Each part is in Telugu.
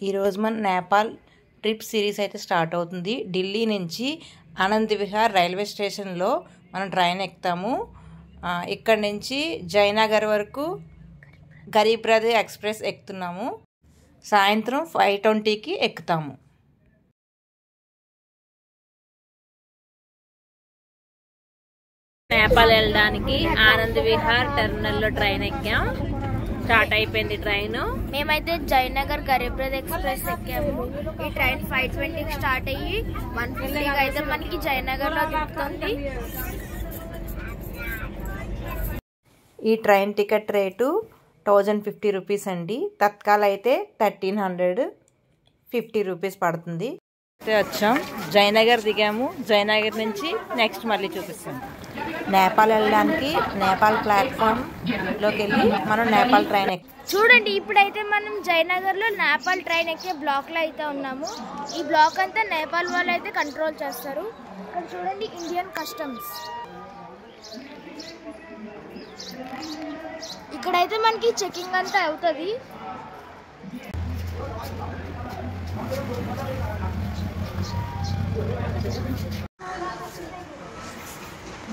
ఈరోజు మన నేపాల్ ట్రిప్ సిరీస్ అయితే స్టార్ట్ అవుతుంది. ఢిల్లీ నుంచి ఆనంద్ విహార్ రైల్వే స్టేషన్లో మనం ట్రైన్ ఎక్కుతాము. ఇక్కడ నుంచి జయనగర్ వరకు గరీబ్ రథ్ ఎక్స్ప్రెస్ ఎక్కుతున్నాము. సాయంత్రం 5:20కి ఎక్కుతాము. నేపాల్ వెళ్ళడానికి ఆనంద్ విహార్ టెర్మినల్లో ట్రైన్ ఎక్కాం. స్టార్ట్ అయిపోయింది ట్రైన్. మేమైతే జయనగర్ గరీబ్ రథ్ ఎక్స్ప్రెస్ ఎక్కాము. ఈ ట్రైన్ 5:20కి స్టార్ట్ అయ్యి 1:50కి అయితే మనకి జయనగర్ లో దిగుతుంది. ఈ ట్రైన్ టికెట్ రేటు 1050 రూపీస్ అండి. తత్కాల్ అయితే 1350 రూపీస్ పడుతుంది. వచ్చాం, జయనగర్ దిగాము. జయనగర్ నుంచి నెక్స్ట్ మళ్ళీ చూపిస్తాం. నేపాల్ వెళ్ళడానికి నేపాల్ ప్లాట్ఫామ్లోకి వెళ్ళి మనం నేపాల్ ట్రైన్ చూడండి. ఇప్పుడైతే మనం జయనగర్ లో నేపాల్ ట్రైన్ ఎక్కే బ్లాక్ లో అయితే ఉన్నాము. ఈ బ్లాక్ అంతా నేపాల్ వాళ్ళు అయితే కంట్రోల్ చేస్తారు. ఇక్కడ చూడండి ఇండియన్ కస్టమ్స్. ఇక్కడైతే మనకి చెకింగ్ అంతా అవుతుంది.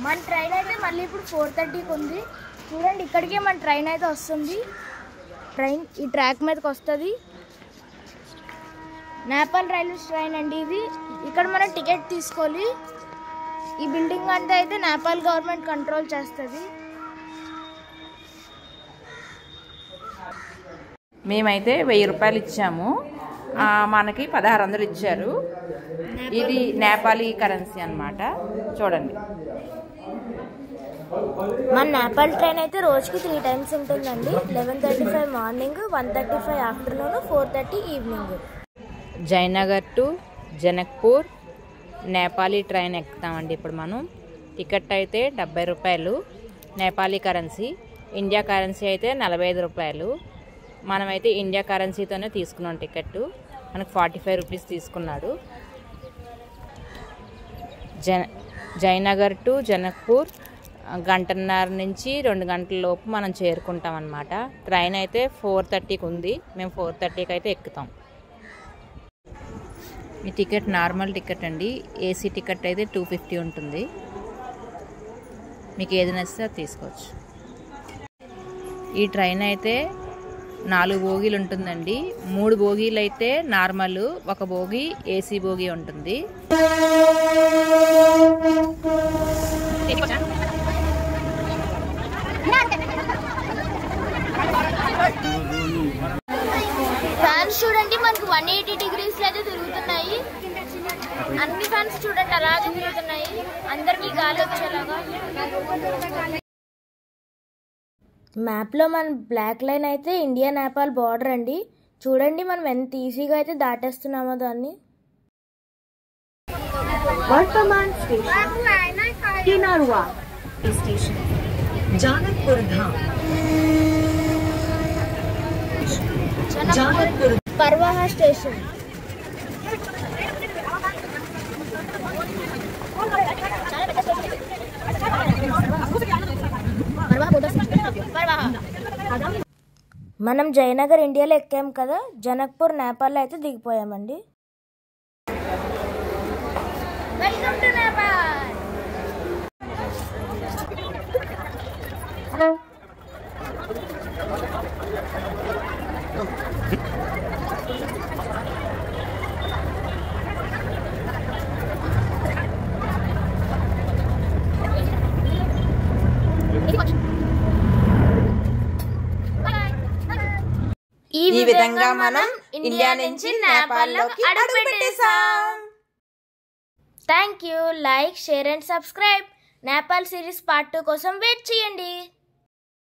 మన ట్రైన్ అయితే మళ్ళీ ఇప్పుడు 4:30కి ఉంది. చూడండి ఇక్కడికే మన ట్రైన్ అయితే వస్తుంది. ట్రైన్ ఈ ట్రాక్ మీదకి వస్తుంది. నేపాల్ రైల్వే ట్రైన్ అండి ఇది. ఇక్కడ మనం టికెట్ తీసుకోవాలి. ఈ బిల్డింగ్ అంతా అయితే నేపాల్ గవర్నమెంట్ కంట్రోల్ చేస్తుంది. మేమైతే 1000 రూపాయలు ఇచ్చాము. మనకి 1600 ఇచ్చారు. ఇది నేపాలీ కరెన్సీ అన్నమాట. చూడండి, మన నేపాల్ ట్రైన్ అయితే రోజుకి 3 టైమ్స్ ఉంటుందండి. 11:35 morning, 1:35 afternoon, 4:30 evening. Jaynagar to Janakpur Nepali train ఎక్కుతామండి ఇప్పుడు మనం. టికెట్ అయితే 70 రూపాయలు నేపాలీ కరెన్సీ. ఇండియా కరెన్సీ అయితే 45 రూపాయలు. మనమైతే ఇండియా కరెన్సీతోనే తీసుకున్నాం టికెట్. మనకు 45 రూపీస్ తీసుకున్నాడు. జయనగర్ టు జనక్పూర్ గంటన్నర నుంచి 2 గంటల లోపు మనం చేరుకుంటాం అన్నమాట. ట్రైన్ అయితే 4:30కి ఉంది. మేము 4:30కి అయితే ఎక్కుతాం. ఈ టికెట్ నార్మల్ టికెట్ అండి. ఏసీ టికెట్ అయితే 250 ఉంటుంది. మీకు ఏది నచ్చితే అది తీసుకోవచ్చు. ఈ ట్రైన్ అయితే 4 బోగీలు ఉంటుందండి. 3 బోగీలు అయితే నార్మల్, 1 బోగీ ఏసీ బోగీ ఉంటుంది. ఫ్యాన్స్ చూడండి మనకి 180 డిగ్రీస్ అయితే తిరుగుతున్నాయి. అన్ని ఫ్యాన్స్ చూడండి అలాగే తిరుగుతున్నాయి. అందరికి గాలి వచ్చేలాగా. మ్యాప్లో మన బ్లాక్ లైన్ అయితే ఇండియా నేపాల్ బార్డర్ అండి. చూడండి మనం ఎంత ఈజీగా అయితే దాటేస్తున్నామో దాన్ని. वर्तमान स्टेशन किनारवा स्टेशन जानकपुर धाम जानकपुर परवाहा स्टेशन మనం జయనగర్ ఇండియాలో ఎక్కాం కదా. జనక్పూర్ నేపాల్లో అయితే దిగిపోయామండి. Welcome to Nepal. ఈ విధంగా మనం ఇండియా నుంచి నేపాల్లోకి అడుగుపెట్టేసాం. Thank you. Like, share and subscribe. Nepal series part 2 కోసం వెయిట్ చేయండి.